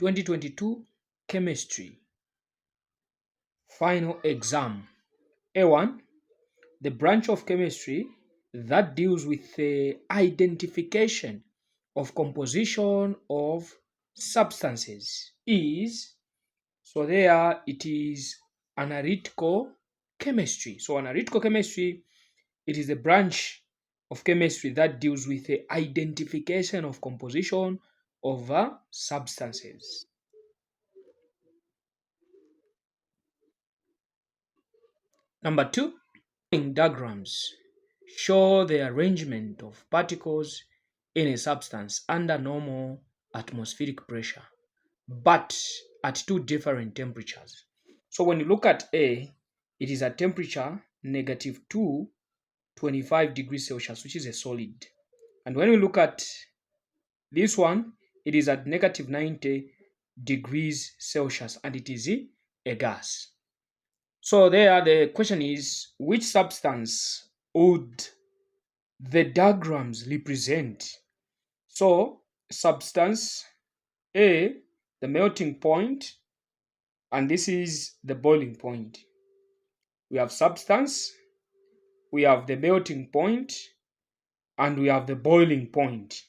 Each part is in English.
2022 Chemistry Final Exam. A1. The branch of chemistry that deals with the identification of composition of substances is, so there it is analytical chemistry. So analytical chemistry, it is a branch of chemistry that deals with the identification of composition of substances. Number 2, diagrams show the arrangement of particles in a substance under normal atmospheric pressure, but at two different temperatures. So when you look at A, it is at temperature -225 degrees Celsius, which is a solid. And when we look at this one, it is at -90 degrees Celsius, and it is a gas. So there, the question is, which substance would the diagrams represent? So substance A, the melting point, and this is the boiling point. We have substance, we have the melting point, and we have the boiling point.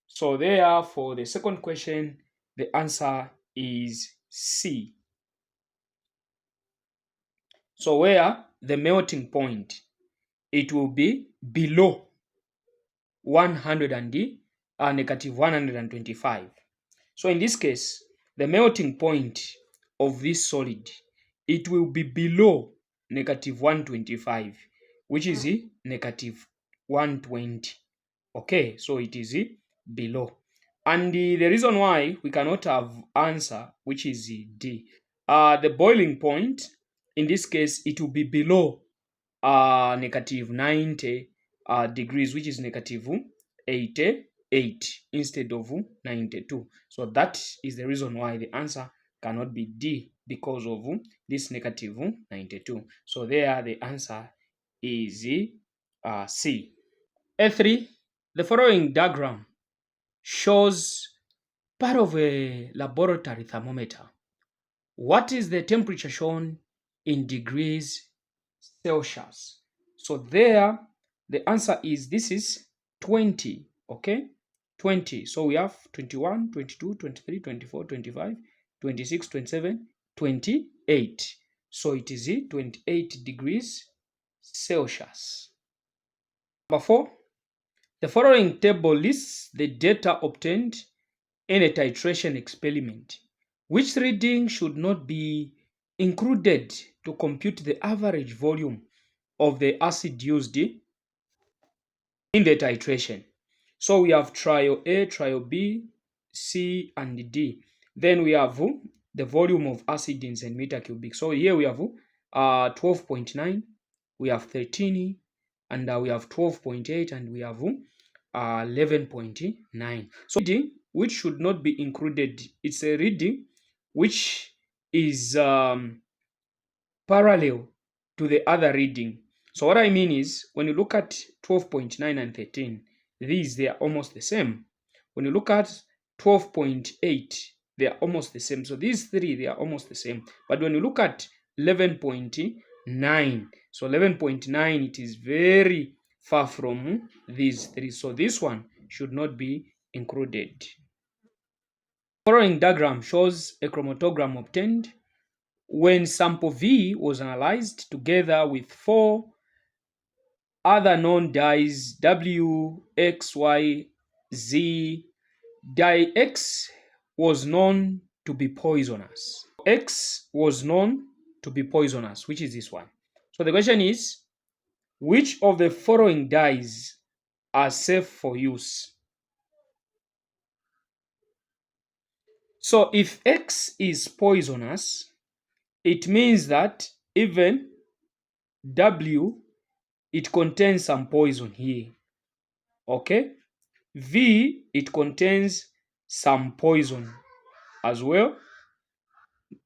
So there, for the second question, the answer is C. So where the melting point, it will be below 100 and -125. So in this case, the melting point of this solid, it will be below -125, which is -120. Okay, so it is below. And the reason why we cannot have answer, which is D. The boiling point, in this case, it will be below -90 degrees, which is -88 instead of 92. So that is the reason why the answer cannot be D, because of this -92. So there the answer is C. A3. The following diagram shows part of a laboratory thermometer. What is the temperature shown in degrees Celsius? So there, the answer is, this is 20, okay? 20. So we have 21, 22, 23, 24, 25, 26, 27, 28. So it is 28 degrees Celsius. Number 4, the following table lists the data obtained in a titration experiment. Which reading should not be included to compute the average volume of the acid used in the titration? So we have trial A, trial B, C, and D. Then we have the volume of acid in centimeter cubic. So here we have 12.9, we have 13, and we have 12.8, and we have 11.9. So reading which should not be included, it's a reading which is parallel to the other reading. So what I mean is, when you look at 12.9 and 13, they are almost the same. When you look at 12.8, they are almost the same. So these three, they are almost the same. But when you look at 11.9, so 11.9, it is very far from these three. So this one should not be included. The following diagram shows a chromatogram obtained when sample V was analyzed together with 4 other known dyes W, X, Y, Z. Dye X was known to be poisonous. X was known to be poisonous, which is this one. So the question is, which of the following dyes are safe for use? So if X is poisonous, it means that even W, it contains some poison here. Okay? V, it contains some poison as well,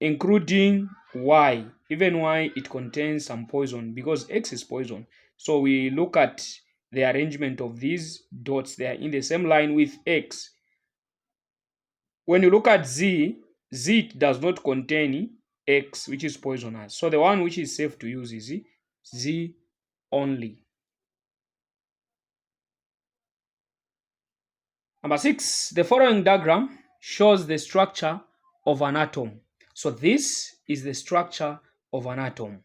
including Y. Even Y, it contains some poison because X is poison. So we look at the arrangement of these dots. They are in the same line with X. When you look at Z, Z does not contain X, which is poisonous. So the one which is safe to use is Z only. Number 6, the following diagram shows the structure of an atom. So this is the structure of an atom.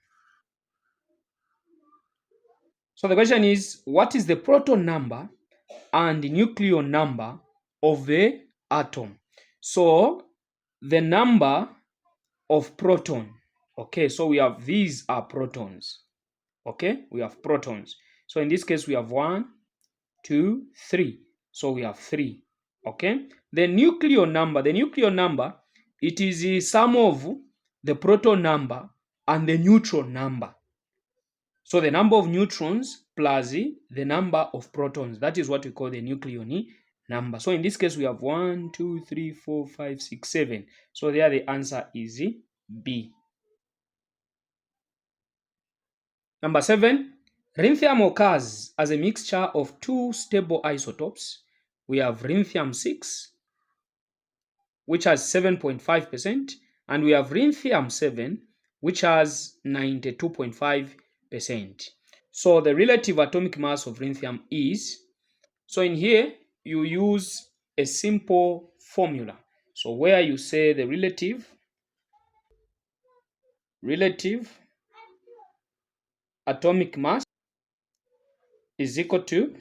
So the question is, what is the proton number and nucleon number of the atom? So the number of proton, okay, so we have, these are protons, okay, we have protons. So in this case we have 1, 2, 3. So we have 3, okay. The nucleon number, it is the sum of the proton number and the neutron number. So the number of neutrons plus the number of protons, that is what we call the nucleon number. So in this case, we have 1, 2, 3, 4, 5, 6, 7. So there the answer is B. Number 7, rhenium occurs as a mixture of two stable isotopes. We have rhenium-6, which has 7.5%, and we have rhenium-7, which has 92.5%. So the relative atomic mass of rhenium is, so in here you use a simple formula. So where you say the relative atomic mass is equal to,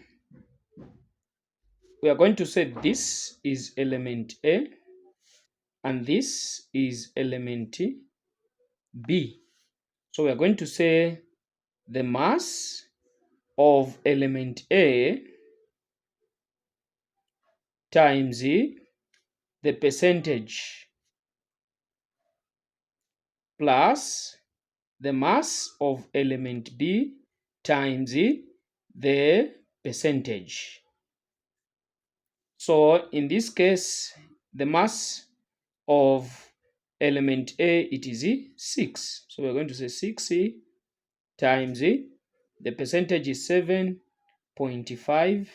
we are going to say this is element A and this is element B. So we are going to say the mass of element A times the percentage plus the mass of element B times the percentage. So in this case, the mass of element A, it is 6. So we're going to say 6 times the percentage is 7.5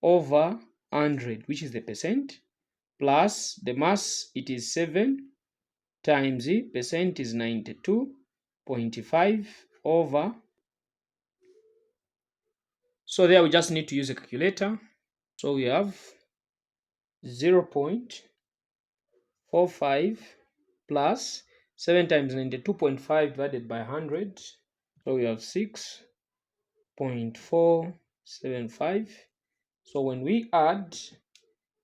over 100, which is the percent, plus the mass, it is 7 times the percent is 92.5 over. So there we just need to use a calculator. So we have 0.45 plus 7 times 92.5 divided by 100. So we have 6.475. So when we add,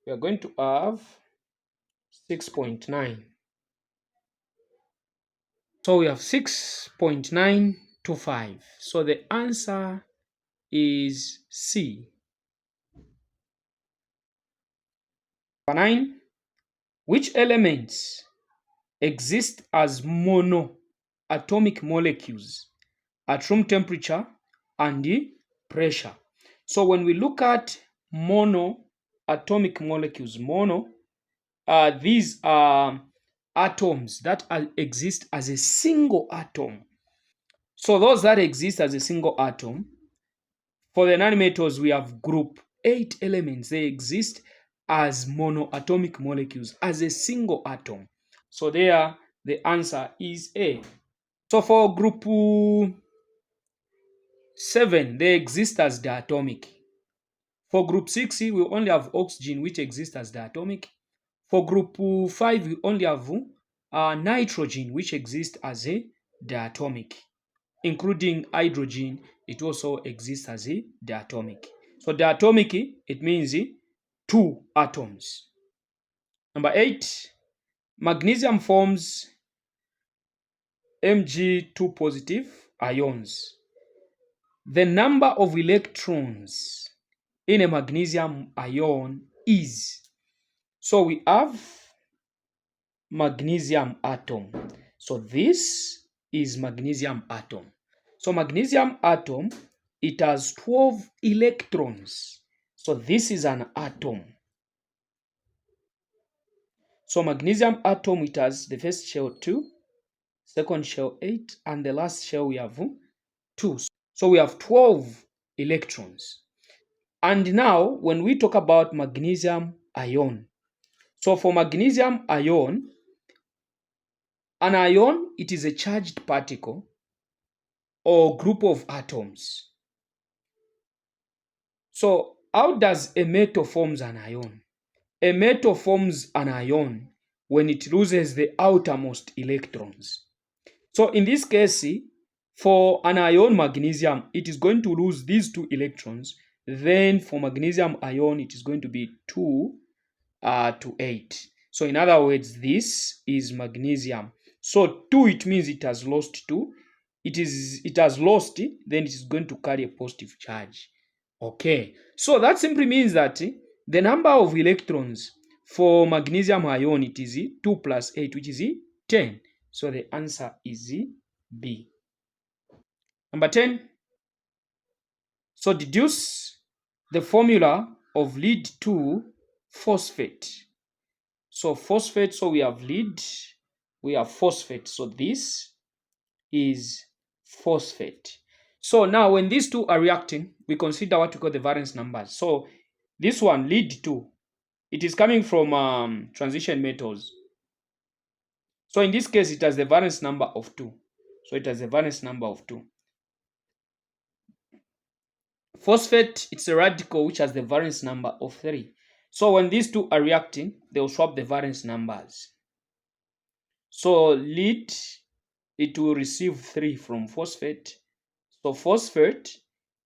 we are going to have 6.9. So we have 6.925. So the answer is C. Number 9, which elements exist as monoatomic molecules at room temperature and pressure? So when we look at monoatomic molecules, these are atoms that exist as a single atom. So those that exist as a single atom, for the nanometals, we have group 8 elements. They exist as monoatomic molecules, as a single atom. So there, the answer is A. So for group 7, they exist as diatomic. For group 6, we only have oxygen, which exists as diatomic. For group 5, we only have nitrogen, which exists as a diatomic. Including hydrogen, it also exists as a diatomic. So diatomic, it means 2 atoms. Number 8, magnesium forms Mg2 positive ions. The number of electrons in a magnesium ion is, so we have magnesium atom. So this is magnesium atom. So magnesium atom, it has 12 electrons. So this is an atom. So magnesium atom, it has the first shell 2, second shell 8, and the last shell we have 2. So we have 12 electrons. And now when we talk about magnesium ion, so for magnesium ion, An ion, it is a charged particle or group of atoms. So how does a metal forms an ion? A metal forms an ion when it loses the outermost electrons. So in this case, for an ion magnesium, it is going to lose these 2 electrons. Then for magnesium ion, it is going to be 2 to 8. So in other words, this is magnesium. So 2, it means it has lost 2. It has lost, then it is going to carry a positive charge. Okay, so that simply means that the number of electrons for magnesium ion, it is 2 plus 8, which is 10. So the answer is B. Number 10. So deduce the formula of lead 2 phosphate. So phosphate, so we have lead, we have phosphate. So this is phosphate. So now when these two are reacting, we consider what we call the valence numbers. So this one, lead 2, it is coming from transition metals. So in this case, it has the valence number of 2. So it has a valence number of 2. Phosphate, it's a radical which has the valence number of 3. So when these two are reacting, they will swap the valence numbers. So lead, it will receive 3 from phosphate. So phosphate,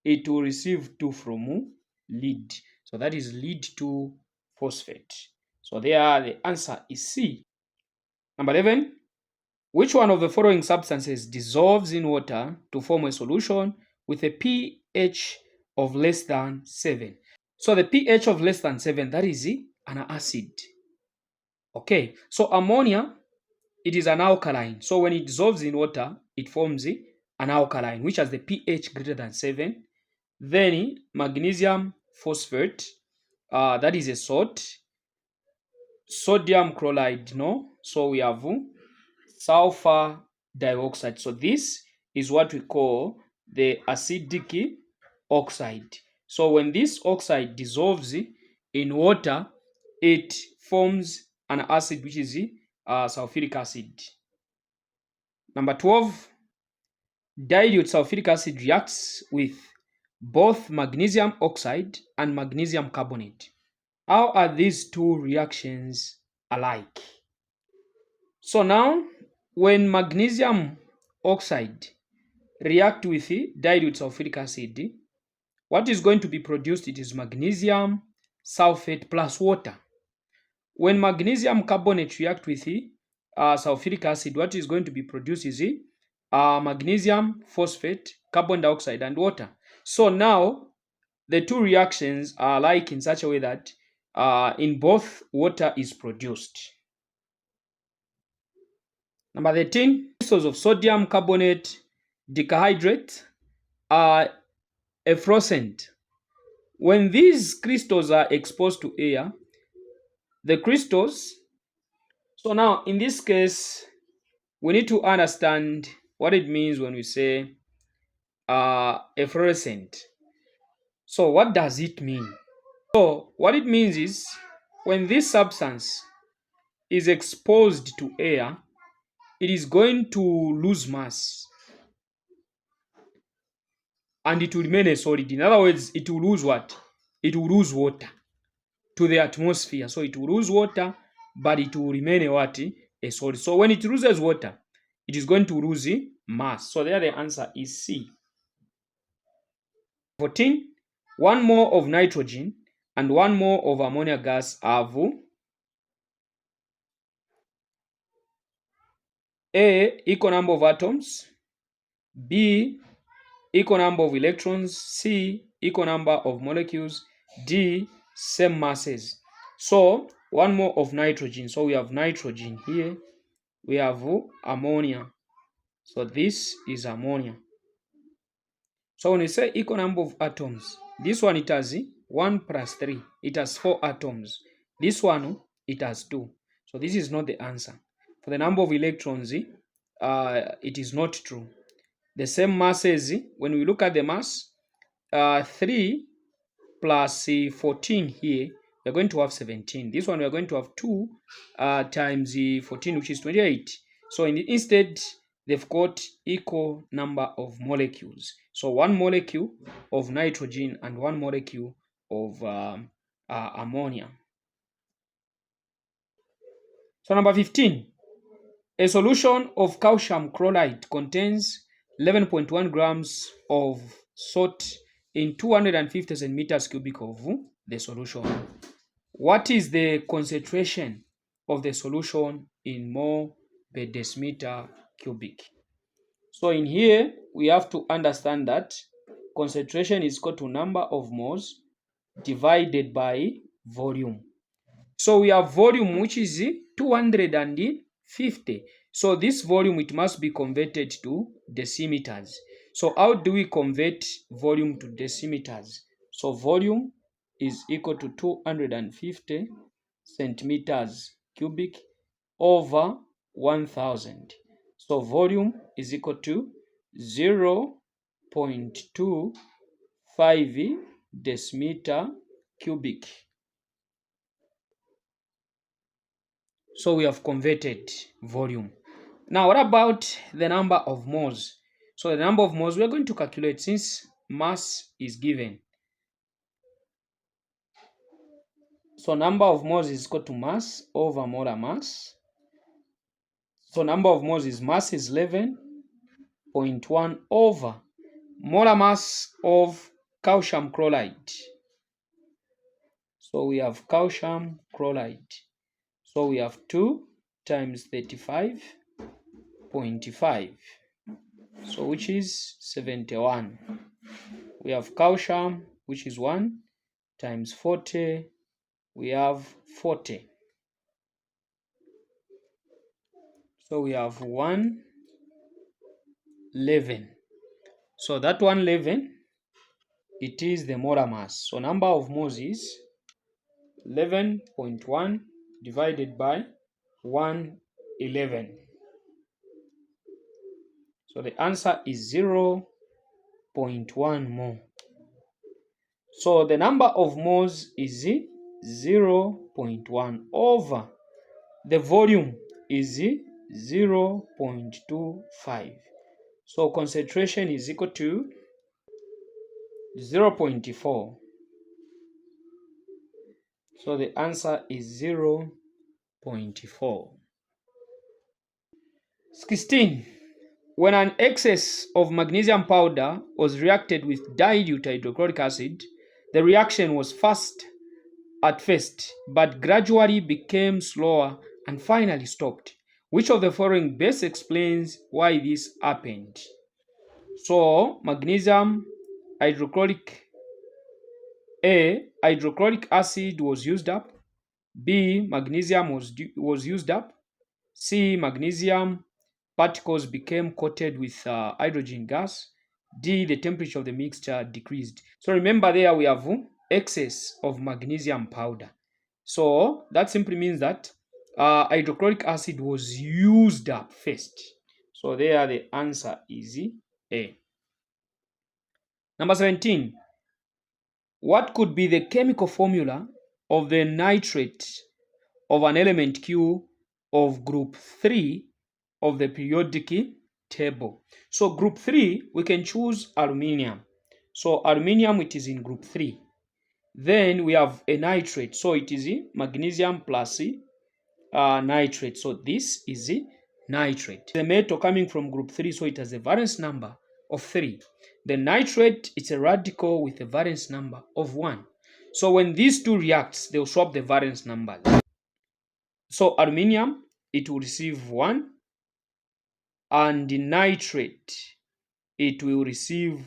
it will receive 2 from lead. So that is lead to phosphate. So there the answer is C. Number 11. Which one of the following substances dissolves in water to form a solution with a pH of less than 7? So the pH of less than 7, that is an acid. Okay, so ammonia, it is an alkaline. So when it dissolves in water, it forms an alkaline, which has the pH greater than 7. Then magnesium phosphate, that is a salt. Sodium chloride, no. So we have sulfur dioxide. So this is what we call the acidic oxide. So when this oxide dissolves in water, it forms an acid which is sulfuric acid. Number 12, dilute sulfuric acid reacts with both magnesium oxide and magnesium carbonate. How are these two reactions alike? So now, when magnesium oxide react with dilute sulfuric acid, what is going to be produced? It is magnesium sulfate plus water. When magnesium carbonate react with sulfuric acid, what is going to be produced is magnesium phosphate, carbon dioxide, and water. So now the two reactions are alike in such a way that in both water is produced. Number 13, crystals of sodium carbonate decahydrate are efflorescent. When these crystals are exposed to air, the crystals, so now in this case, we need to understand what it means when we say efflorescent. So what does it mean? So what it means is when this substance is exposed to air, it is going to lose mass and it will remain a solid. In other words, it will lose what? It will lose water to the atmosphere. So it will lose water, but it will remain a what? A solid. So when it loses water, it is going to lose mass. So there the answer is C. 14. 1 mole of nitrogen and 1 mole of ammonia gas have A, equal number of atoms, B, equal number of electrons, C, equal number of molecules, D, same masses. So 1 mole of nitrogen. So we have nitrogen here. We have ammonia. So this is ammonia. So when we say equal number of atoms, this one it has 1 plus 3. It has 4 atoms. This one, it has 2. So this is not the answer. For the number of electrons, it is not true. The same masses, when we look at the mass, 3 plus 14 here, we are going to have 17. This one we are going to have 2 times 14, which is 28. So instead, they've got equal number of molecules. So one molecule of nitrogen and one molecule of ammonia. So number 15, a solution of calcium chloride contains 11.1 grams of salt in 250 centimeters cubic of the solution. What is the concentration of the solution in mole per decimeter cubic? So in here, we have to understand that concentration is equal to number of moles divided by volume. So we have volume which is 250. So this volume, it must be converted to decimeters. So how do we convert volume to decimeters? So volume is equal to 250 centimeters cubic over 1000. So volume is equal to 0.25 decimeter cubic. So we have converted volume. Now what about the number of moles? So the number of moles we are going to calculate since mass is given. So number of moles is equal to mass over molar mass. So number of moles is mass is 11.1 over molar mass of calcium chloride. So we have calcium chloride. So we have 2 times 35.5. So which is 71. We have calcium, which is 1 times 40. We have 40. So we have 111. So that 111, it is the molar mass. So number of moles is 11.1 divided by 111. So the answer is 0.1 mole. So the number of moles is 0.1 over the volume is 0.25. So concentration is equal to 0.4. So the answer is 0.4. 16. When an excess of magnesium powder was reacted with dilute hydrochloric acid, the reaction was fast at first, but gradually became slower and finally stopped. Which of the following best explains why this happened? So, magnesium hydrochloric A, hydrochloric acid was used up. B, magnesium was used up. C, magnesium particles became coated with hydrogen gas. D, the temperature of the mixture decreased. So remember there we have excess of magnesium powder. So that simply means that hydrochloric acid was used up first. So there the answer is A. Number 17. What could be the chemical formula of the nitrate of an element Q of group 3 of the periodic table? So group 3, we can choose aluminium. So aluminium, it is in group 3. Then we have a nitrate. So it is magnesium plus nitrate. So this is nitrate. The metal coming from group 3, so it has a valence number of 3. The nitrate, it's a radical with a valence number of 1. So when these two reacts, they'll swap the valence numbers. So aluminium, it will receive 1, and the nitrate, it will receive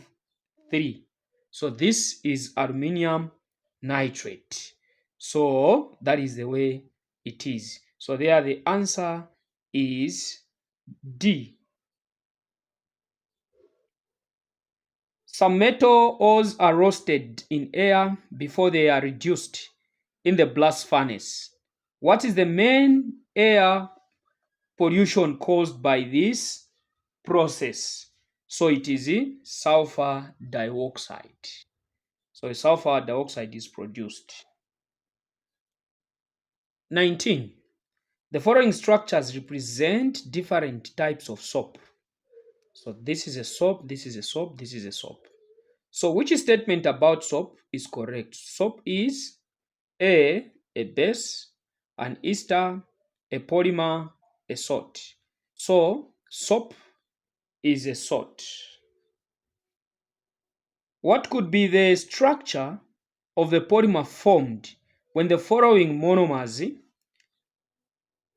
3. So this is aluminium nitrate. So that is the way it is. So there the answer is D. Some metal ores are roasted in air before they are reduced in the blast furnace. What is the main air pollution caused by this process? So it is sulfur dioxide. So sulfur dioxide is produced. 19. The following structures represent different types of soap. So this is a soap, this is a soap, this is a soap. So which statement about soap is correct? Soap is A base, an ester, a polymer, a salt. So soap is a salt. What could be the structure of the polymer formed when the following monomers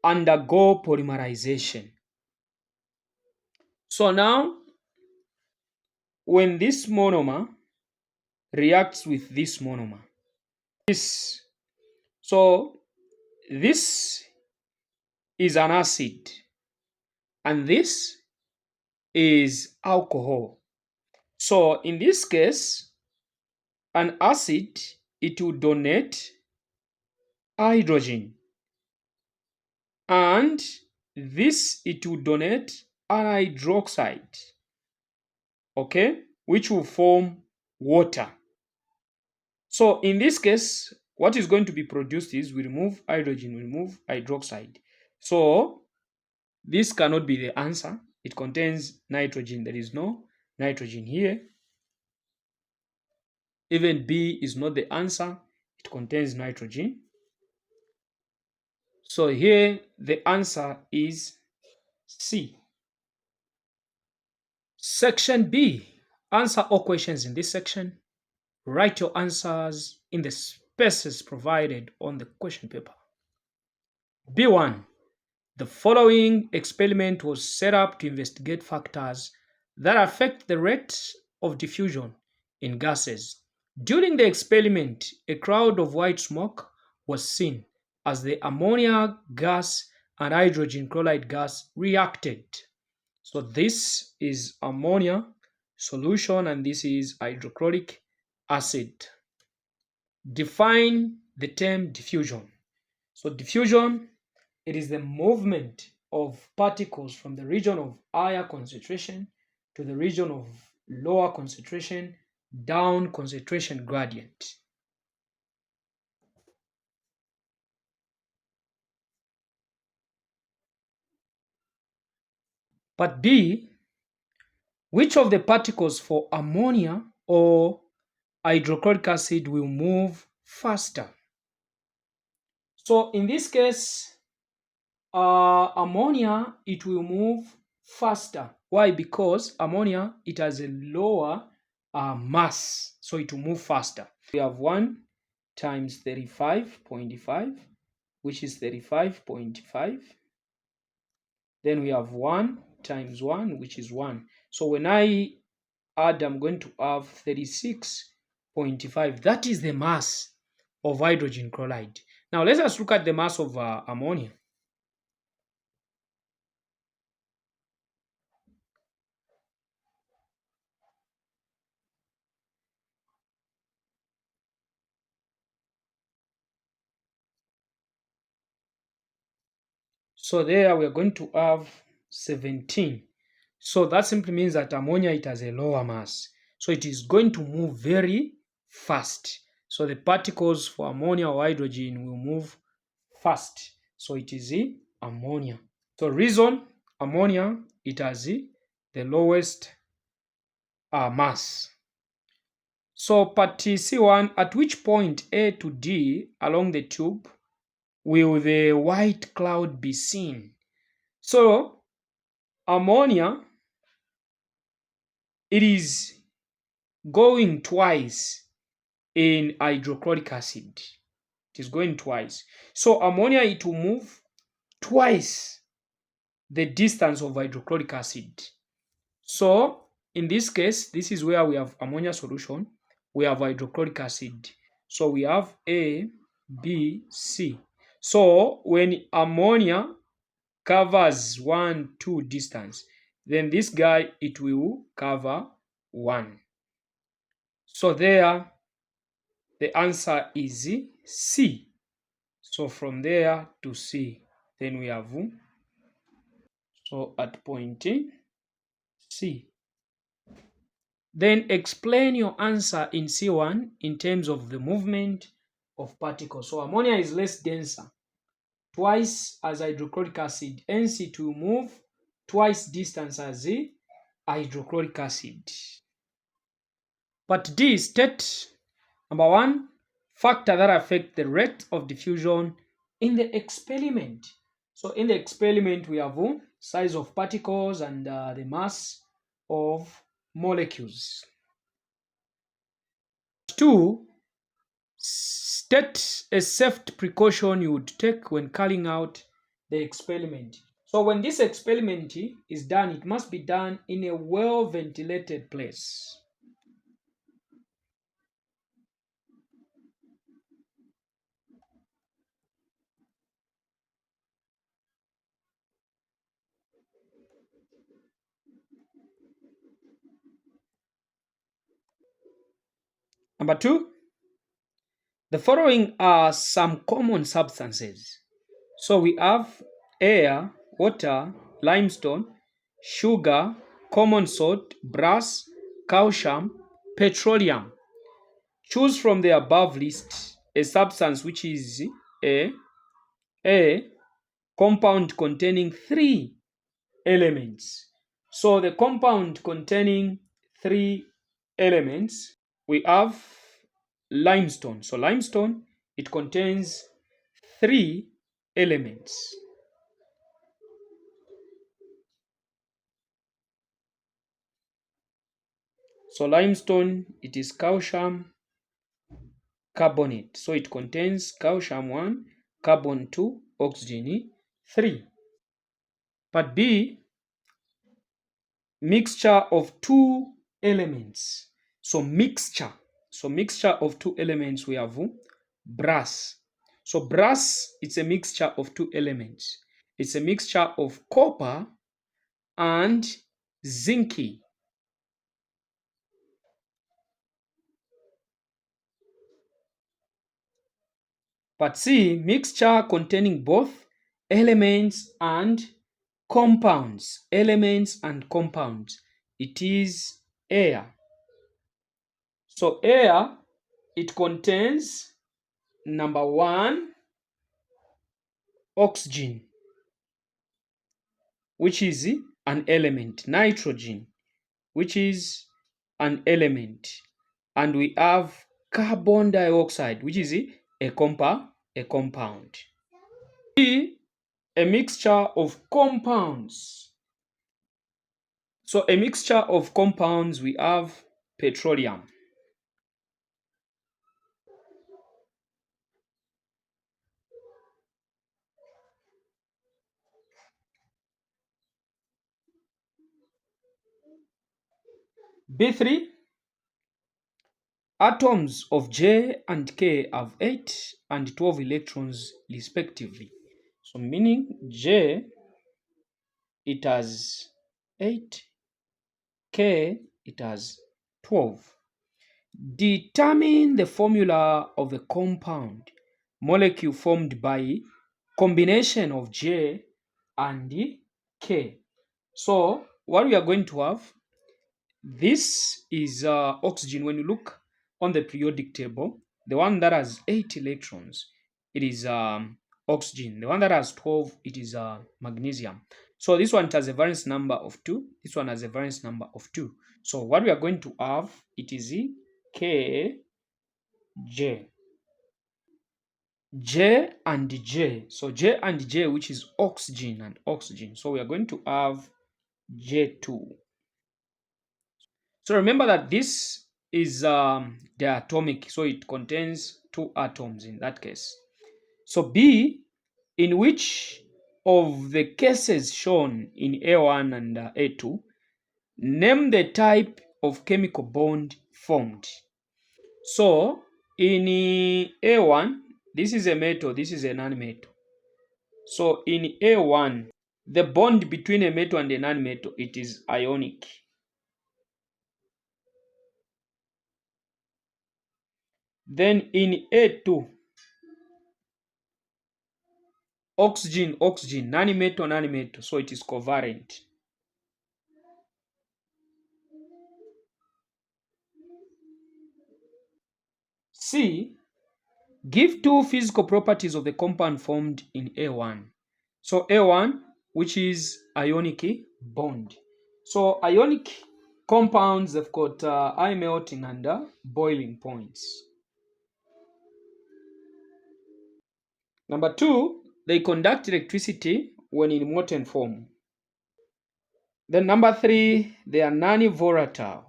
undergo polymerization? So now, when this monomer reacts with this monomer, so this is an acid and this is alcohol. So in this case, an acid, it will donate hydrogen, and this, it will donate an hydroxide, okay, which will form water. So in this case, what is going to be produced is we remove hydrogen, we remove hydroxide. So this cannot be the answer. It contains nitrogen. There is no nitrogen here. Even B is not the answer. It contains nitrogen. So here the answer is C. Section B. Answer all questions in this section. Write your answers in the spaces provided on the question paper. B1. The following experiment was set up to investigate factors that affect the rate of diffusion in gases. During the experiment, a cloud of white smoke was seen as the ammonia gas and hydrogen chloride gas reacted. So this is ammonia solution and this is hydrochloric acid. Define the term diffusion. So diffusion, it is the movement of particles from the region of higher concentration to the region of lower concentration down concentration gradient. But B, which of the particles for ammonia or hydrochloric acid will move faster? So in this case, ammonia, it will move faster. Why? Because ammonia, it has a lower mass, so it will move faster. We have 1 times 35.5, which is 35.5. Then we have 1 times 1, which is 1. So when I add, I'm going to have 36.5. That is the mass of hydrogen chloride. Now let us look at the mass of ammonia. So there we are going to have 17. So that simply means that ammonia, it has a lower mass. So it is going to move very fast. So the particles for ammonia or hydrogen will move fast. So it is ammonia. So reason, ammonia, it has the lowest mass. So part C1, at which point A to D along the tube will the white cloud be seen? So ammonia, it is going twice in hydrochloric acid. It is going twice. So ammonia, it will move twice the distance of hydrochloric acid. So in this case, this is where we have ammonia solution. We have hydrochloric acid. So we have A, B, C. So when ammonia covers 1, 2 distance, then this guy, it will cover 1. So there the answer is C. So from there to C, then we have, so at point C. Then explain your answer in C1 in terms of the movement of particles. So ammonia is less denser twice as hydrochloric acid, hence it will move twice distance as the hydrochloric acid. Part D, state number 1, factor that affect the rate of diffusion in the experiment. So in the experiment, we have size of particles and the mass of molecules. 2, state a safety precaution you would take when carrying out the experiment. So when this experiment is done, it must be done in a well-ventilated place. Number 2, the following are some common substances. So we have air, water, limestone, sugar, common salt, brass, calcium, petroleum. Choose from the above list a substance which is a compound containing 3 elements. So the compound containing 3 elements, we have limestone. So limestone, it contains 3 elements. So limestone, it is calcium carbonate. So it contains calcium 1, carbon 2, oxygen 3. Part B, mixture of 2 elements. So mixture of 2 elements, we have brass. So brass, it's a mixture of 2 elements. It's a mixture of copper and zinc. Part C, mixture containing both elements and compounds. Elements and compounds. It is air. So air, it contains number 1, oxygen, which is an element. Nitrogen, which is an element. And we have carbon dioxide, which is a compound. B, a mixture of compounds. So a mixture of compounds, we have petroleum. B3, atoms of J and K have 8 and 12 electrons respectively. So meaning J, it has 8, K, it has 12. Determine the formula of the compound molecule formed by combination of J and K. So what we are going to have, this is oxygen. When you look on the periodic table, the one that has 8 electrons, it is oxygen. The one that has 12, it is magnesium. So this one has a valence number of 2. This one has a valence number of 2. So what we are going to have, it is K, J. J and J. So J and J, which is oxygen and oxygen. So we are going to have J2. So remember that this is diatomic. So it contains 2 atoms in that case. So B, in which of the cases shown in A1 and A2, name the type of chemical bond formed. So in A1, this is a metal, this is a non-metal. So in A1, the bond between a metal and a non-metal, it is ionic. Then in A2, oxygen, oxygen, non-metal, non-metal, so it is covalent. C, Give two physical properties of the compound formed in A1. So A1, which is ionic bond. So ionic compounds have got high melting and boiling points. Number two, they conduct electricity when in molten form. Then number three, they are non-volatile.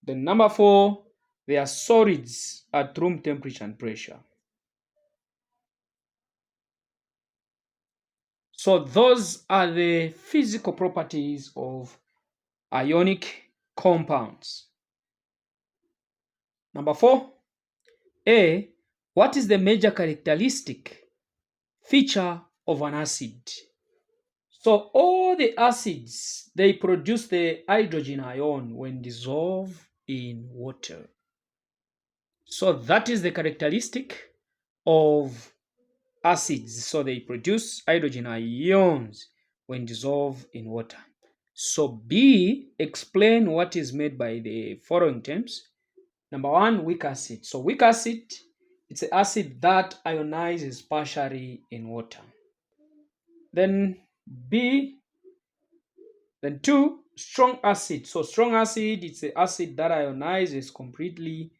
Then number four, they are solids at room temperature and pressure. So those are the physical properties of ionic compounds. Number four, A, what is the major characteristic feature of an acid? So all the acids, they produce the hydrogen ion when dissolved in water. So that is the characteristic of acids. So they produce hydrogen ions when dissolved in water. So B, explain what is made by the following terms. Number one, weak acid. So weak acid, it's an acid that ionizes partially in water. Then B, then two, strong acid. So strong acid, it's an acid that ionizes completely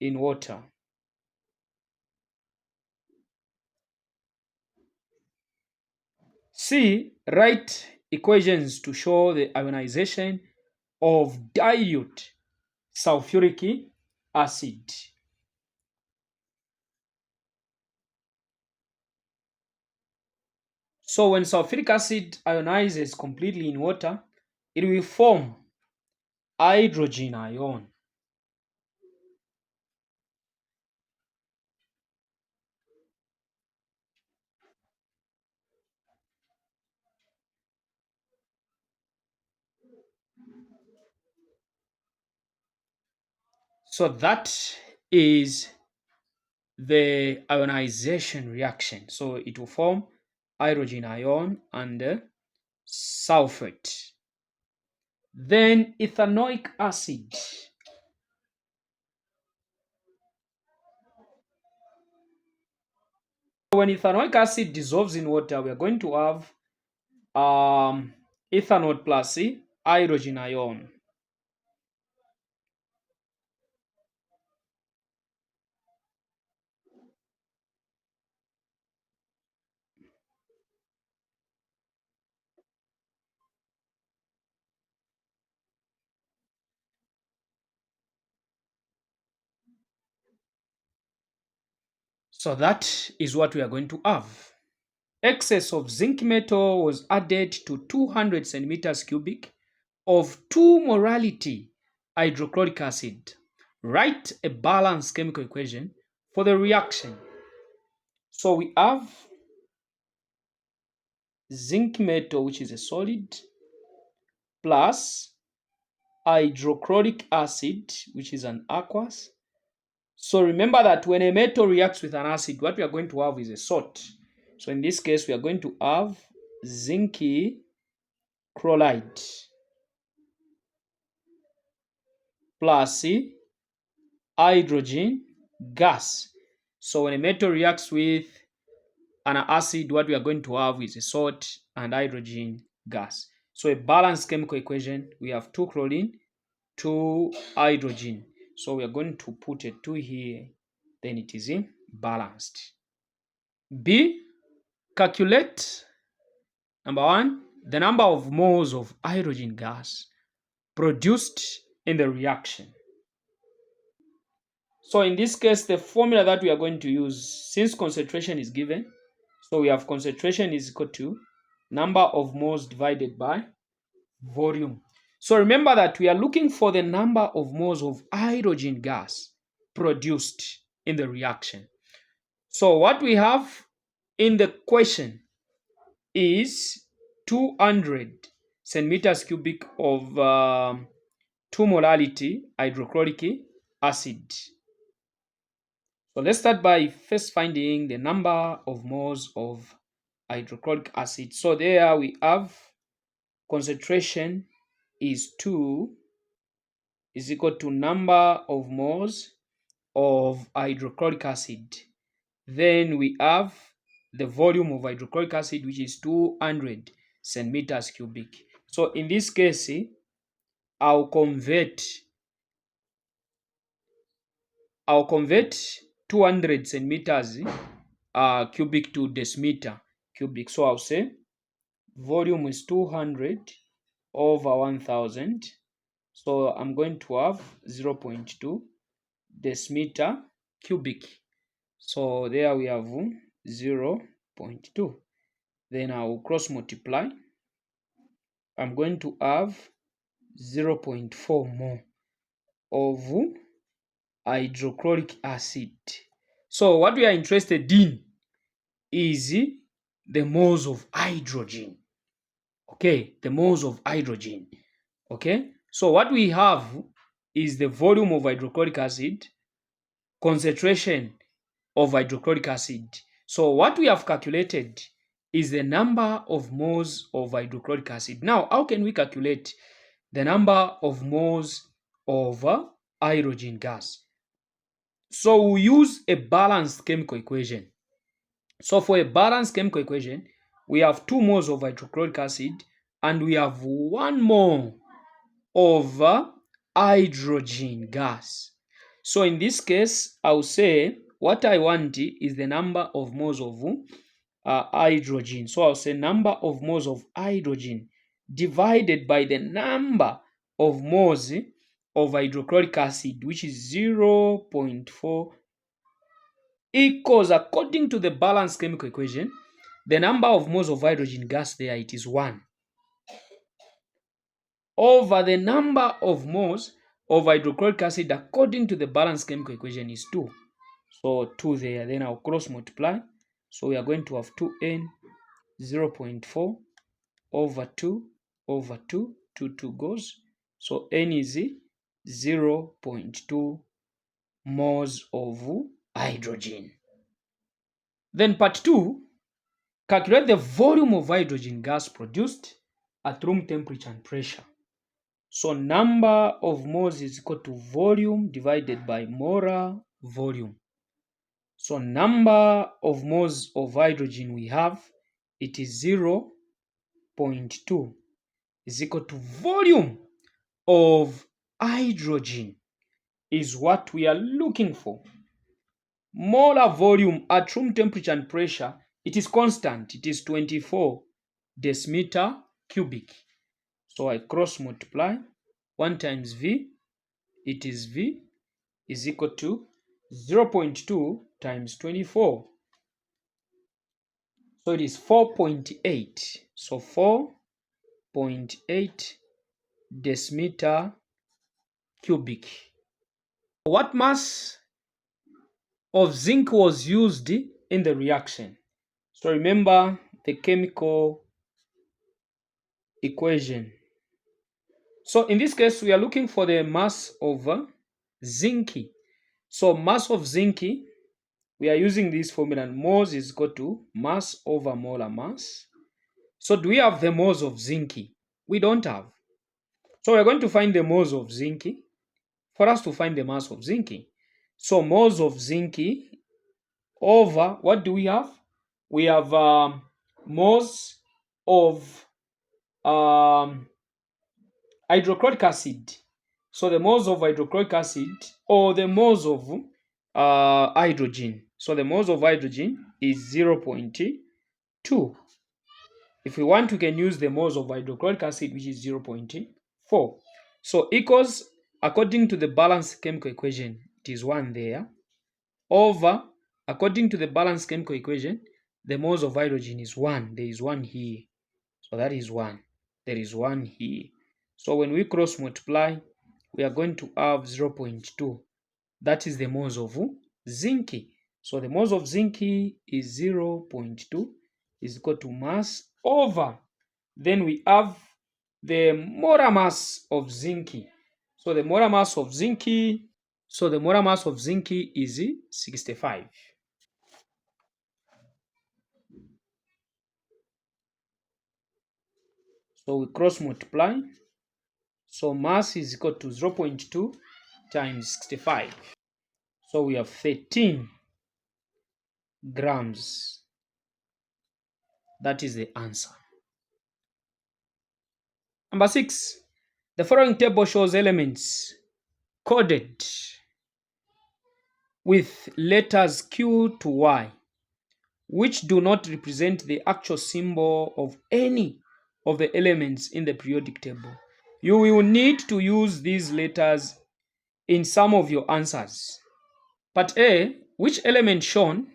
in water. C, write equations to show the ionization of dilute sulfuric acid. So when sulfuric acid ionizes completely in water, it will form hydrogen ion. So that is the ionization reaction. So it will form hydrogen ion and sulfate. Then ethanoic acid. When ethanoic acid dissolves in water, we are going to have ethanol plus hydrogen ion. So that is what we are going to have. Excess of zinc metal was added to 200 centimeters cubic of 2 morality hydrochloric acid. Write a balanced chemical equation for the reaction. So we have zinc metal, which is a solid, plus hydrochloric acid, which is an aqueous. So remember that when a metal reacts with an acid, what we are going to have is a salt. So in this case, we are going to have zinc chloride plus hydrogen gas. So when a metal reacts with an acid, what we are going to have is a salt and hydrogen gas. So a balanced chemical equation, we have 2 chlorine, 2 hydrogen. So we are going to put a 2 here, then it is balanced. B, calculate, number one, the number of moles of hydrogen gas produced in the reaction. So in this case, the formula that we are going to use, since concentration is given, so we have concentration is equal to number of moles divided by volume. So remember that we are looking for the number of moles of hydrogen gas produced in the reaction. So what we have in the question is 200 centimeters cubic of 2 molality hydrochloric acid. So let's start by first finding the number of moles of hydrochloric acid. So there we have concentration is 2 is equal to number of moles of hydrochloric acid. Then we have the volume of hydrochloric acid, which is 200 centimeters cubic. So in this case, I'll convert 200 centimeters cubic to decimeter cubic. So I'll say volume is 200 over 1000. So I'm going to have 0.2 decimeter cubic. So there we have 0.2. Then I will cross multiply. I'm going to have 0.4 more of hydrochloric acid. So what we are interested in is the moles of hydrogen. Okay, the moles of hydrogen. Okay, so what we have is the volume of hydrochloric acid, concentration of hydrochloric acid. So what we have calculated is the number of moles of hydrochloric acid. Now, how can we calculate the number of moles of hydrogen gas? So we use a balanced chemical equation. So for a balanced chemical equation, we have 2 moles of hydrochloric acid and we have 1 mole of hydrogen gas. So in this case, I'll say what I want is the number of moles of hydrogen. So I'll say number of moles of hydrogen divided by the number of moles of hydrochloric acid, which is 0.4, equals, according to the balanced chemical equation, the number of moles of hydrogen gas there, it is 1, over the number of moles of hydrochloric acid according to the balanced chemical equation is 2. So 2 there, then I'll cross multiply. So we are going to have 2n 0.4 over 2 over 2, 2 goes. So n is 0.2 moles of hydrogen. Then part 2, calculate the volume of hydrogen gas produced at room temperature and pressure. So number of moles is equal to volume divided by molar volume. So number of moles of hydrogen we have, it is 0.2 is equal to volume of hydrogen is what we are looking for. Molar volume at room temperature and pressure, it is constant. It is 24 decimeter cubic. So I cross multiply. 1 times V, it is V is equal to 0.2 times 24. So it is 4.8. So 4.8 decimeter cubic. What mass of zinc was used in the reaction? So remember the chemical equation. So in this case, we are looking for the mass of zinc. So mass of zinc, we are using this formula. Moles is equal to mass over molar mass. So do we have the moles of zinc? We don't have. So we're going to find the moles of zinc for us to find the mass of zinc. So moles of zinc over, what do we have? We have moles of hydrochloric acid. So the moles of hydrochloric acid or the moles of hydrogen. So the moles of hydrogen is 0.2. If we want, we can use the moles of hydrochloric acid, which is 0.4. So equals, according to the balanced chemical equation, it is 1 there, over, according to the balanced chemical equation, the moles of hydrogen is 1. There is 1 here. So that is 1. There is 1 here. So when we cross multiply, we are going to have 0.2. That is the moles of zinc. So the moles of zinc is 0.2 is equal to mass over. Then we have the molar mass of zinc. So the molar mass of zinc, is 65. So we cross multiply. So mass is equal to 0.2 times 65. So we have 13 grams. That is the answer. Number 6. The following table shows elements coded with letters Q to Y, which do not represent the actual symbol of any of the elements in the periodic table. You will need to use these letters in some of your answers. Part A, which element shown?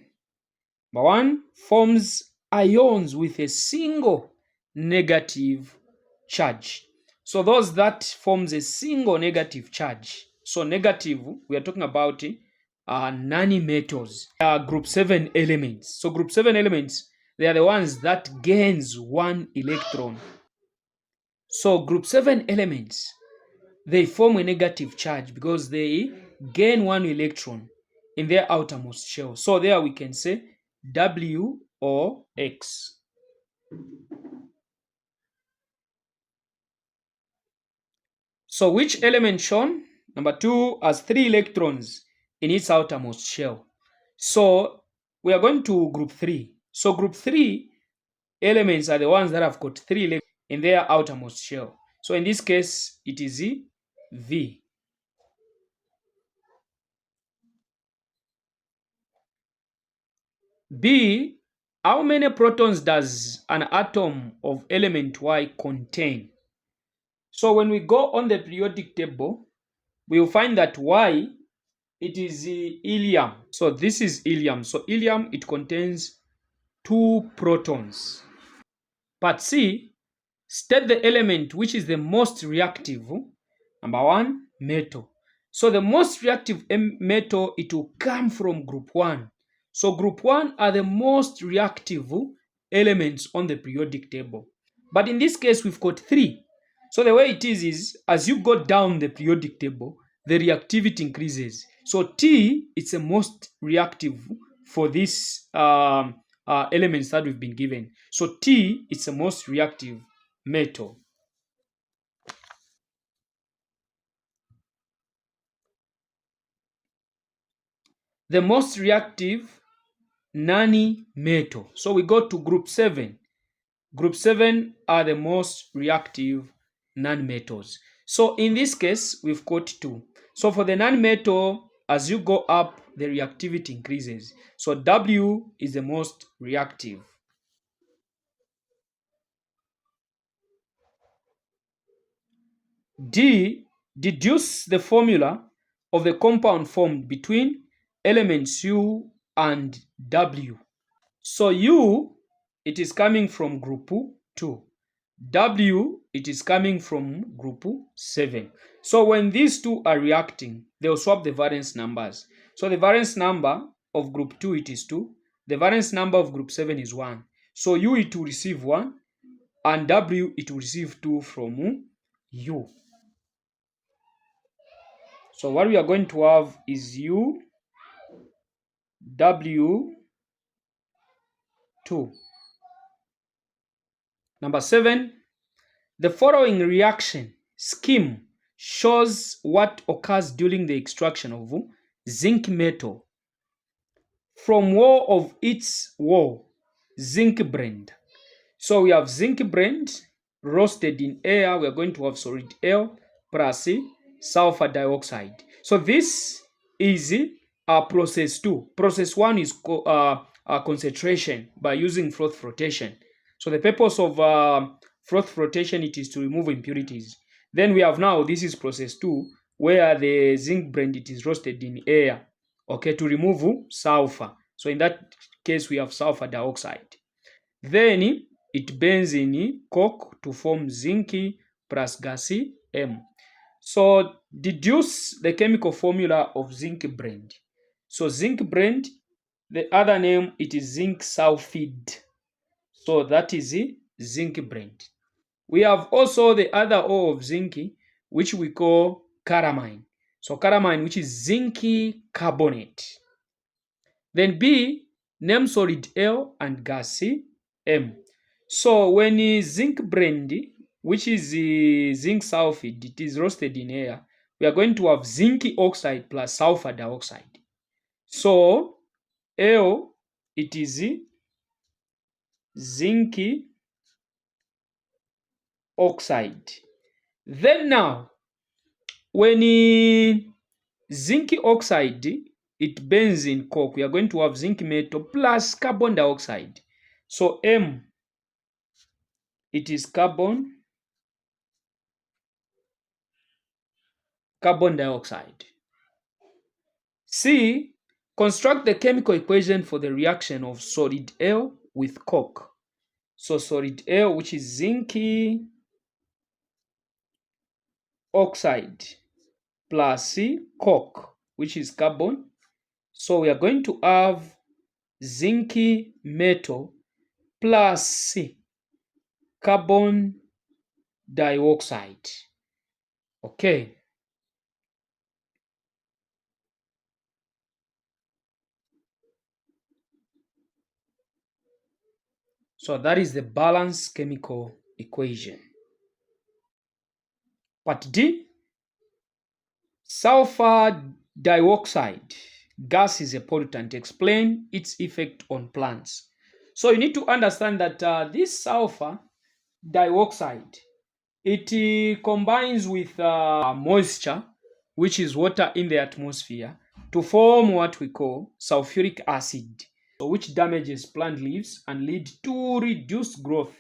Number 1, forms ions with a single negative charge. So those that forms a single negative charge. So negative, we are talking about nanometals. Group 7 elements. So group 7 elements, they are the ones that gains 1 electron. So group 7 elements, they form a negative charge because they gain 1 electron in their outermost shell. So there we can say W or X. So which element shown? Number 2 has 3 electrons in its outermost shell. So we are going to group 3. So group 3 elements are the ones that have got 3 electrons in their outermost shell. So in this case, it is V. B, how many protons does an atom of element Y contain? So when we go on the periodic table, we will find that Y, it is helium. So this is helium. So helium, it contains 2 protons. Part C, state the element which is the most reactive. Number 1, metal. So the most reactive metal, it will come from group 1. So group 1 are the most reactive elements on the periodic table. But in this case, we've got 3. So the way it is as you go down the periodic table, the reactivity increases. So T, it's the most reactive for these elements that we've been given. So T, it's the most reactive metal. The most reactive non-metal. So we go to group 7. Group 7 are the most reactive non-metals. So in this case, we've got 2. So for the non-metal, as you go up, the reactivity increases. So W is the most reactive. D, deduce the formula of the compound formed between elements U and W. So U, it is coming from group 2. W, it is coming from group 7. So when these two are reacting, they'll swap the valence numbers. So the valence number of group 2, it is 2. The valence number of group 7 is 1. So U, it will receive 1. And W, it will receive 2 from U. So what we are going to have is U, W, 2. Number 7, the following reaction scheme shows what occurs during the extraction of zinc metal from ore of its ore, zinc brand. So we have zinc brand roasted in air. We are going to have solid air plus sulfur dioxide. So this is process 2. Process 1 is concentration by using froth flotation. So the purpose of froth flotation, it is to remove impurities. Then we have now, this is process 2, where the zinc brand, it is roasted in air, okay, to remove sulfur. So in that case, we have sulfur dioxide. Then it burns in coke to form zinc plus gas M. So deduce the chemical formula of zinc brand. So zinc brand, the other name, it is zinc sulfide. So that is zinc brand. We have also the other ore of zinc, which we call calamine. So calamine, which is zinc carbonate. Then B, name solid L and gas M. So when zinc brand, which is zinc sulfide, it is roasted in air, we are going to have zinc oxide plus sulfur dioxide. So L, it is zinc oxide. Then now, when zinc oxide, it burns in coke, we are going to have zinc metal plus carbon dioxide. So M, it is carbon dioxide. C, construct the chemical equation for the reaction of solid L with coke. So solid L, which is zinc oxide plus coke, which is carbon. So we are going to have zinc metal plus carbon dioxide. Okay. So that is the balanced chemical equation. Part D, sulfur dioxide gas is a pollutant. Explain its effect on plants. So you need to understand that this sulfur dioxide, it combines with moisture, which is water in the atmosphere, to form what we call sulfuric acid, which damages plant leaves and lead to reduced growth,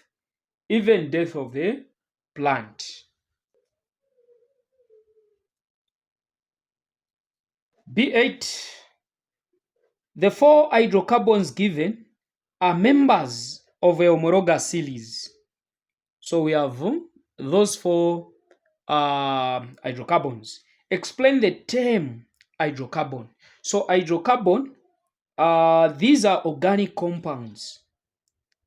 even death of the plant. B8, the 4 hydrocarbons given are members of a homologous series. So we have those 4 hydrocarbons. Explain the term hydrocarbon. So hydrocarbon, these are organic compounds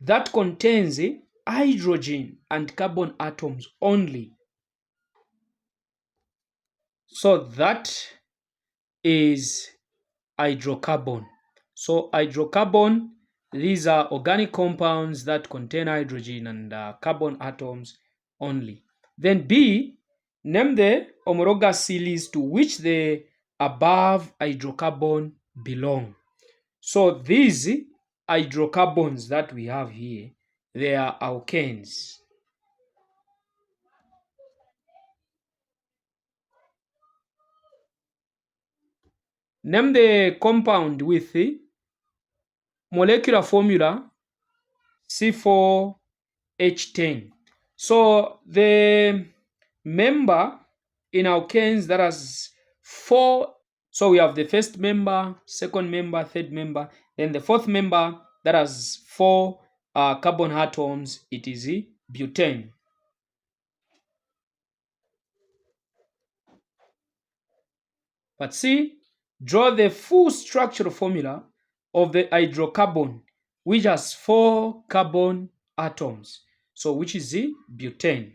that contains hydrogen and carbon atoms only. So that is hydrocarbon. So hydrocarbon, these are organic compounds that contain hydrogen and carbon atoms only. Then B, name the homologous series to which the above hydrocarbon belong. So these hydrocarbons that we have here, they are alkanes. Name the compound with the molecular formula C4H10. So the member in alkanes that has 4, so we have the first member, second member, third member, then the fourth member that has 4 carbon atoms, it is butane. But see, draw the full structural formula of the hydrocarbon which has 4 carbon atoms, so which is the butane.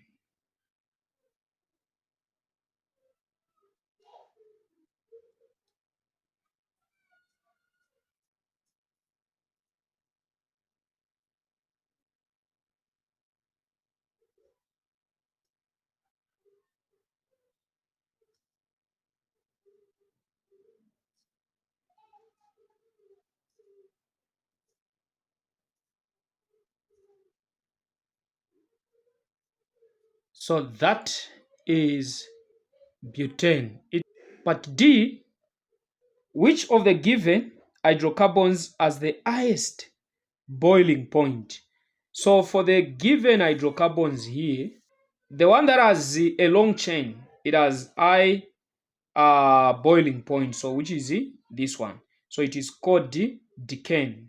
So that is butane. Part D, which of the given hydrocarbons has the highest boiling point? So for the given hydrocarbons here, the one that has a long chain, it has high boiling point, so which is this one. So it is called the decane.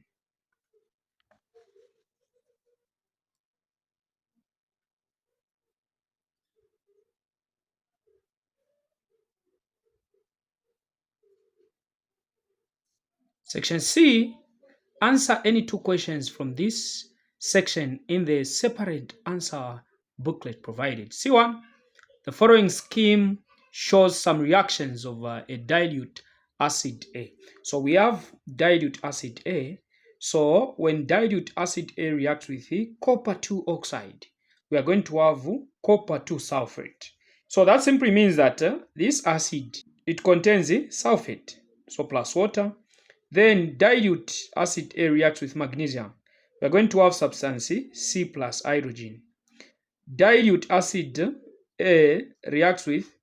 Section C, answer any 2 questions from this section in the separate answer booklet provided. C1, the following scheme shows some reactions of a dilute acid A. So we have dilute acid A. So when dilute acid A reacts with the copper 2 oxide, we are going to have copper 2 sulfate. So that simply means that this acid, it contains sulfate, so plus water. Then dilute acid A reacts with magnesium. We are going to have substance C plus hydrogen. Dilute acid A reacts with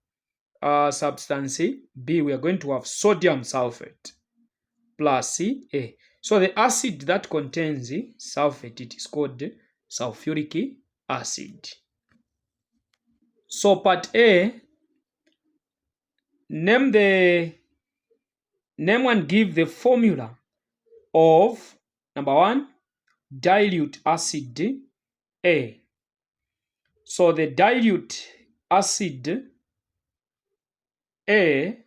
substance B. We are going to have sodium sulfate plus A. So the acid that contains sulfate, it is called sulfuric acid. So part A, name and give the formula of number 1, dilute acid A. So the dilute acid A,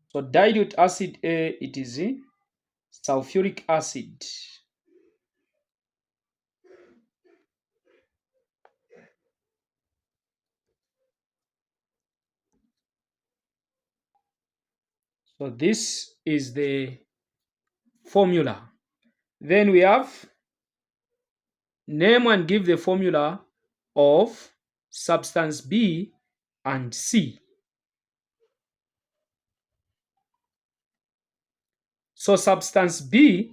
so dilute acid A, it is sulfuric acid. So this is the formula. Then we have name and give the formula of substance B and C. So substance B,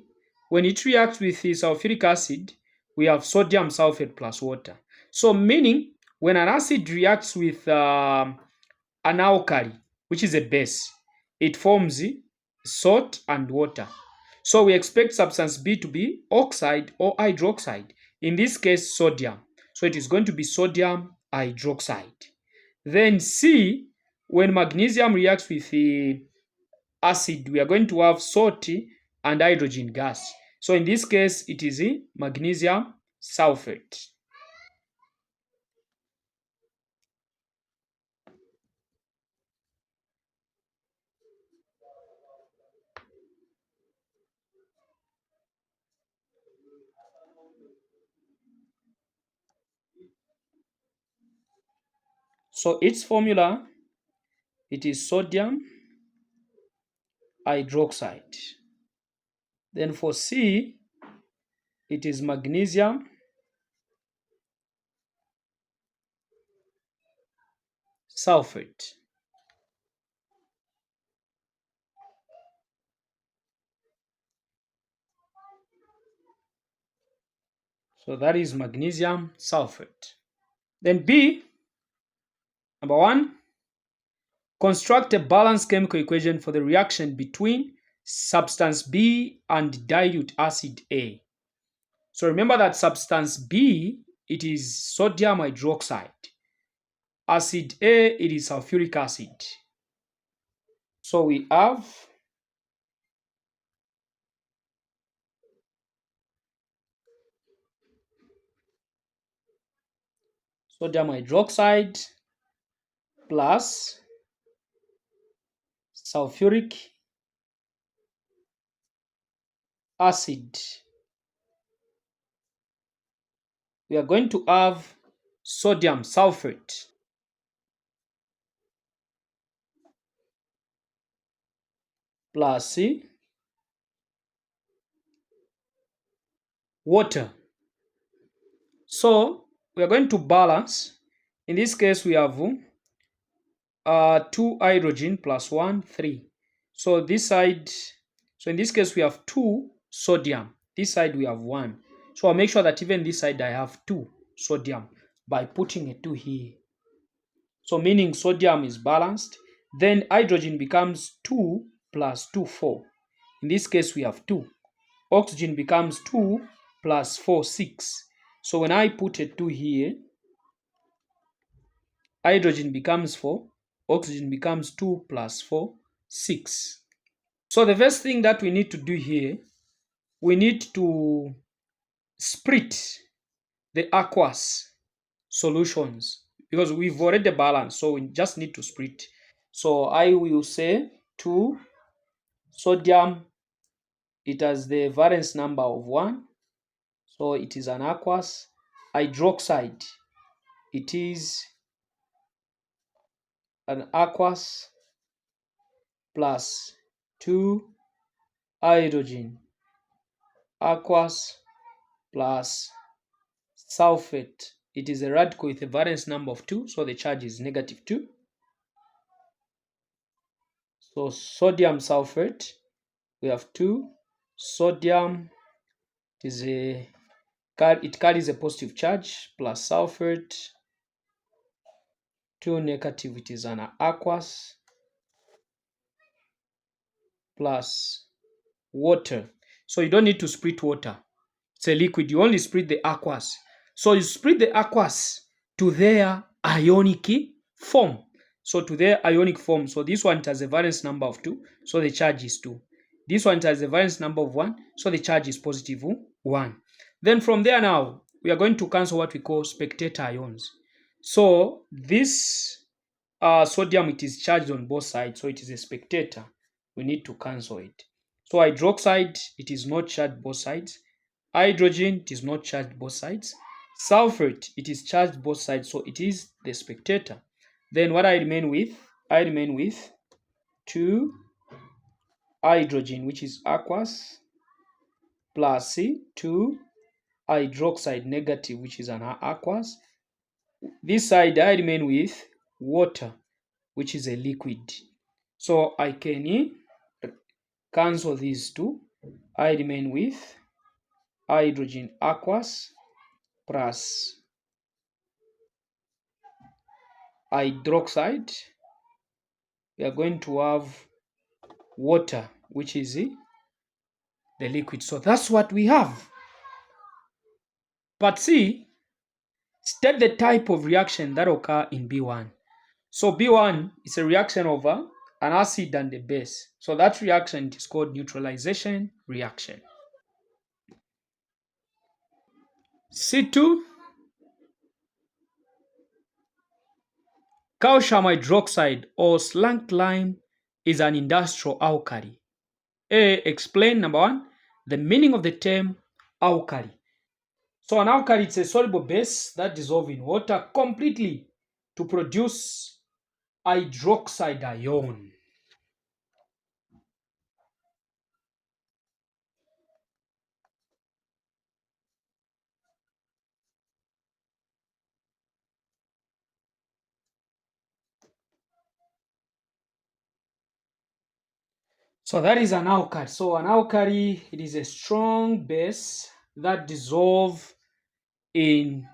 when it reacts with the sulfuric acid, we have sodium sulfate plus water. So meaning when an acid reacts with an alkali, which is a base, it forms salt and water. So we expect substance B to be oxide or hydroxide. In this case, sodium. So it is going to be sodium hydroxide. Then C, when magnesium reacts with the acid, we are going to have salt and hydrogen gas. So in this case, it is magnesium sulfate. So its formula, it is sodium hydroxide. Then for C, it is magnesium sulfate. So that is magnesium sulfate. Then B, number 1, construct a balanced chemical equation for the reaction between substance B and dilute acid A. So remember that substance B, it is sodium hydroxide. Acid A, it is sulfuric acid. So we have sodium hydroxide plus sulfuric acid. We are going to have sodium sulfate plus water. So we are going to balance. In this case, we have 2 hydrogen plus 1, 3. So this side, so in this case, we have 2 sodium. This side, we have 1. So I'll make sure that even this side, I have 2 sodium by putting a 2 here. So meaning sodium is balanced. Then hydrogen becomes 2 plus 2, 4. In this case, we have 2. Oxygen becomes 2 plus 4, 6. So when I put a 2 here, hydrogen becomes 4, oxygen becomes 2 plus 4, 6. So the first thing that we need to do here, we need to split the aqueous solutions because we've already balanced, so we just need to split. So I will say 2 sodium, it has the valence number of 1, so it is an aqueous. Hydroxide, it is an aqueous plus 2 hydrogen, aqueous plus sulfate, it is a radical with a valence number of 2, so the charge is -2. So sodium sulfate, we have 2. Sodium it carries a positive charge, plus sulfate, 2 negative, it is an aqueous, plus water. So you don't need to split water. It's a liquid. You only split the aqueous. So you split the aqueous to their ionic form. So to their ionic form. So this one has a valence number of 2. So the charge is 2. This one has a valence number of 1. So the charge is positive 1. Then from there now, we are going to cancel what we call spectator ions. So this sodium, it is charged on both sides. So it is a spectator. We need to cancel it. So hydroxide, it is not charged both sides. Hydrogen, it is not charged both sides. Sulfate, it is charged both sides, so it is the spectator. Then what I remain with? I remain with 2 hydrogen, which is aqueous, plus 2 hydroxide negative, which is an aqueous. This side I remain with water, which is a liquid. So I can cancel these two. I remain with hydrogen aqueous plus hydroxide. We are going to have water, which is the liquid. So that's what we have. But see, state the type of reaction that occur in B1. So B1 is a reaction of an acid and a base. So that reaction is called neutralization reaction. C2, calcium hydroxide or slanked lime is an industrial alkali. Explain number 1, the meaning of the term alkali. So an alkali is a soluble base that dissolves in water completely to produce hydroxide ion. So that is an alkali. So an alkali, it is a strong base that dissolves in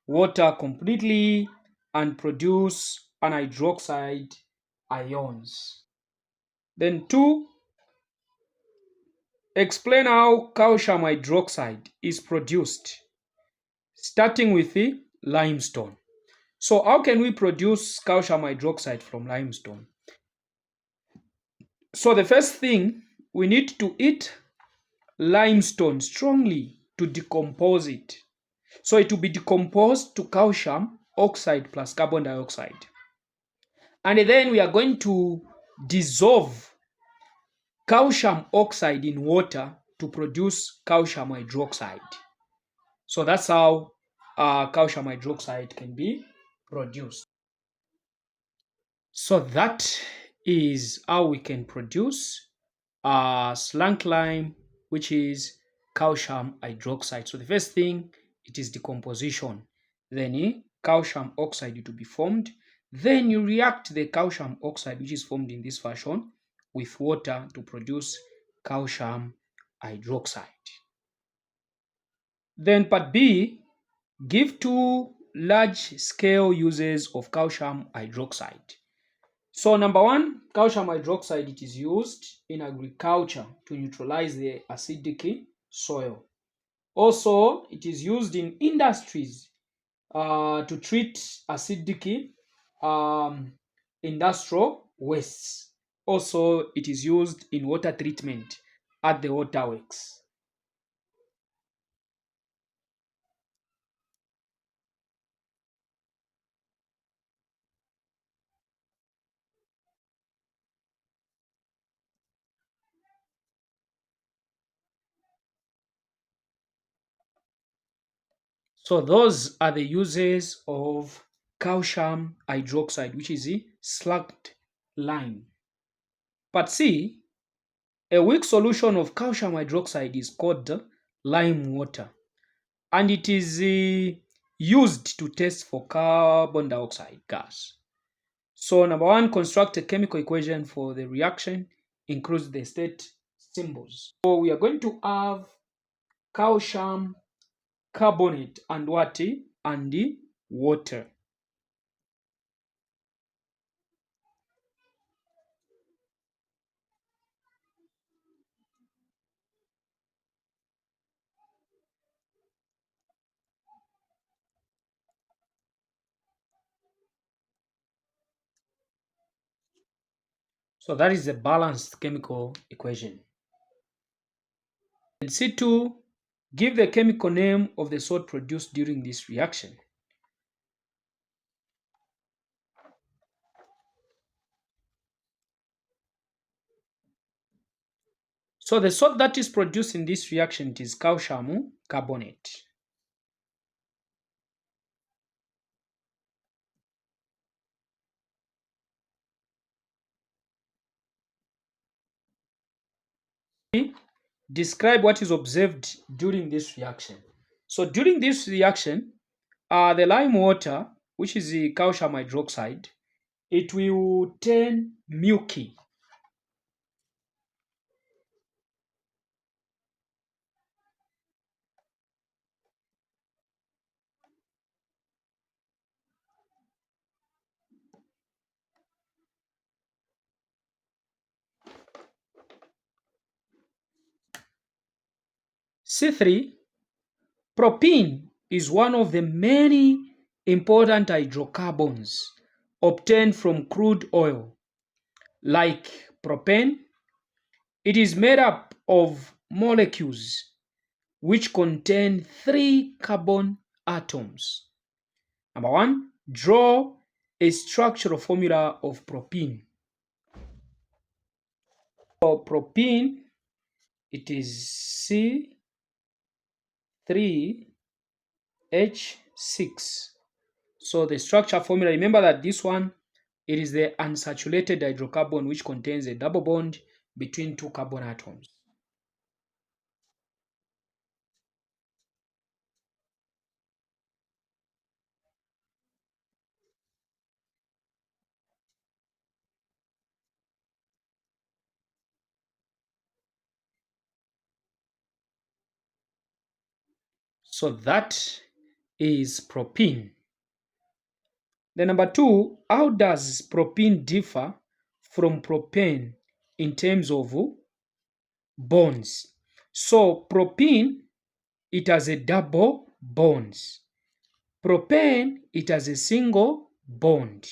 water completely and produce an hydroxide ions. Then 2, explain how calcium hydroxide is produced, starting with the limestone. So how can we produce calcium hydroxide from limestone? So the first thing, we need to heat limestone strongly to decompose it. So it will be decomposed to calcium oxide plus carbon dioxide. And then we are going to dissolve calcium oxide in water to produce calcium hydroxide. So that's how calcium hydroxide can be produced. So that is how we can produce slank lime, which is calcium hydroxide. So the first thing, it is decomposition. Then calcium oxide to be formed. Then you react the calcium oxide, which is formed in this fashion, with water to produce calcium hydroxide. Then part B, give 2 large-scale uses of calcium hydroxide. So number 1, calcium hydroxide, it is used in agriculture to neutralize the acidic soil. Also, it is used in industries to treat acidic industrial wastes. Also, it is used in water treatment at the waterworks. So those are the uses of calcium hydroxide, which is the slacked lime. But see, a weak solution of calcium hydroxide is called lime water, and it is used to test for carbon dioxide gas. So number one, construct a chemical equation for the reaction, includes the state symbols. So we are going to have calcium carbonate and what? And the water. So that is a balanced chemical equation. And C2, give the chemical name of the salt produced during this reaction. So the salt that is produced in this reaction is calcium carbonate. Describe what is observed during this reaction. So during this reaction, the lime water, which is the calcium hydroxide, it will turn milky. C3, propene is one of the many important hydrocarbons obtained from crude oil. Like propane, it is made up of molecules which contain 3 carbon atoms. Number one, draw a structural formula of propene. For propene, it is C3H6. So the structure formula, remember that this one, it is the unsaturated hydrocarbon which contains a double bond between 2 carbon atoms. So that is propene. Then number two, how does propene differ from propane in terms of bonds? So propene, it has a double bonds. Propane, it has a single bond.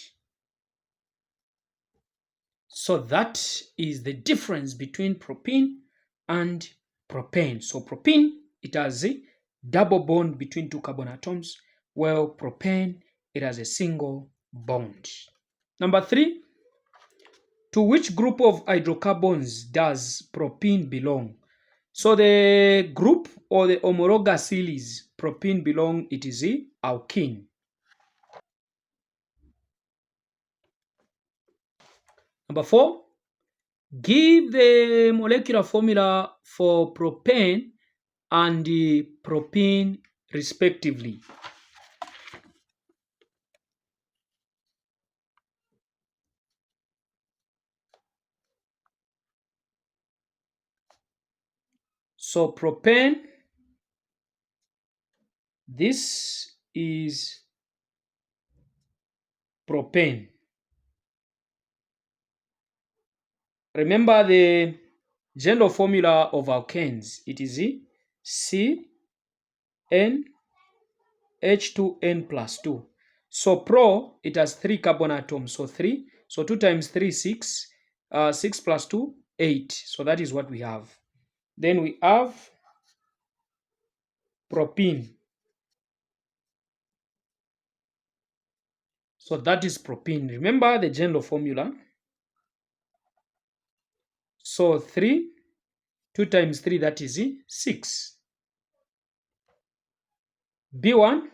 So that is the difference between propene and propane. So propene, it has a double bond between 2 carbon atoms, while propane, it has a single bond. Number three, to which group of hydrocarbons does propene belong? So the group or the homologous series propene belong, it is a alkene. Number four, give the molecular formula for propane and the propene respectively. So propane, this is propane. Remember the general formula of alkanes, it is CnH2n plus 2. So pro, it has 3 carbon atoms, so 3. So 2 times 3, 6. 6 plus 2, 8. So that is what we have. Then we have propene. So that is propene. Remember the general formula. So 3, 2 times 3, that is 6. B1,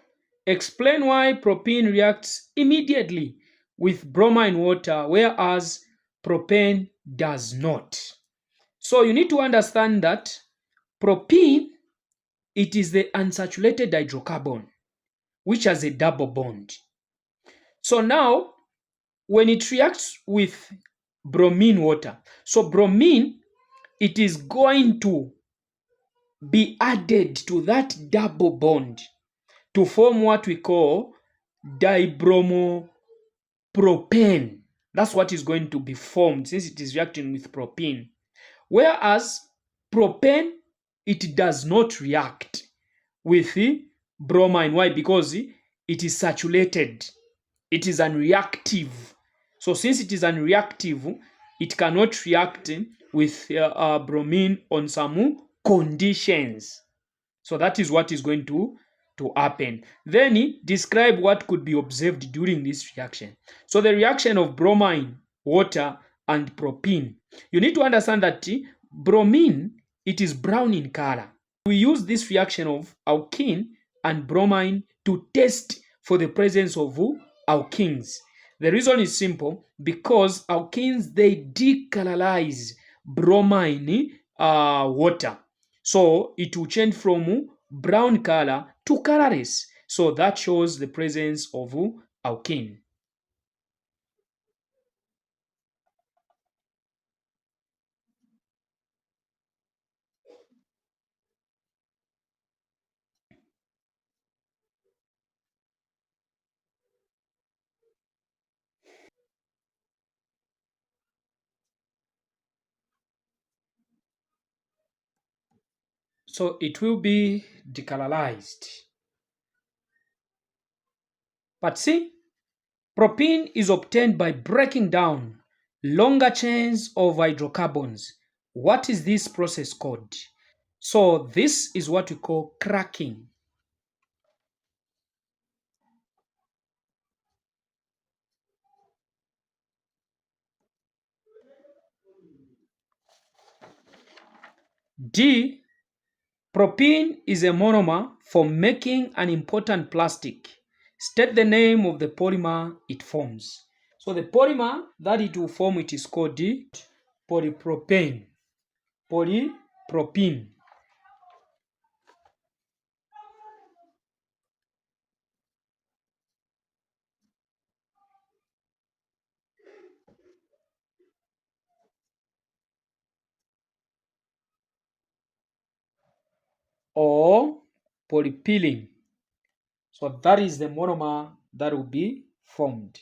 explain why propene reacts immediately with bromine water, whereas propane does not. So you need to understand that propene, it is the unsaturated hydrocarbon, which has a double bond. So now, when it reacts with bromine water, so bromine, it is going to be added to that double bond to form what we call dibromopropane. That's what is going to be formed since it is reacting with propane. Whereas propane, it does not react with the bromine. Why? Because it is saturated. It is unreactive. So since it is unreactive, it cannot react with bromine on some conditions. So that is what is going to happen. Then describe what could be observed during this reaction. So the reaction of bromine, water, and propene. You need to understand that bromine, it is brown in color. We use this reaction of alkene and bromine to test for the presence of alkenes. The reason is simple, because alkenes, they decolorize bromine water. So it will change from brown color to colorless. So that shows the presence of alkene. So it will be decolorized. But see, propene is obtained by breaking down longer chains of hydrocarbons. What is this process called? So this is what we call cracking. D. Propene is a monomer for making an important plastic. State the name of the polymer it forms. So the polymer that it will form, it is called the polypropane. Polypropene. Or polypylene. So that is the monomer that will be formed.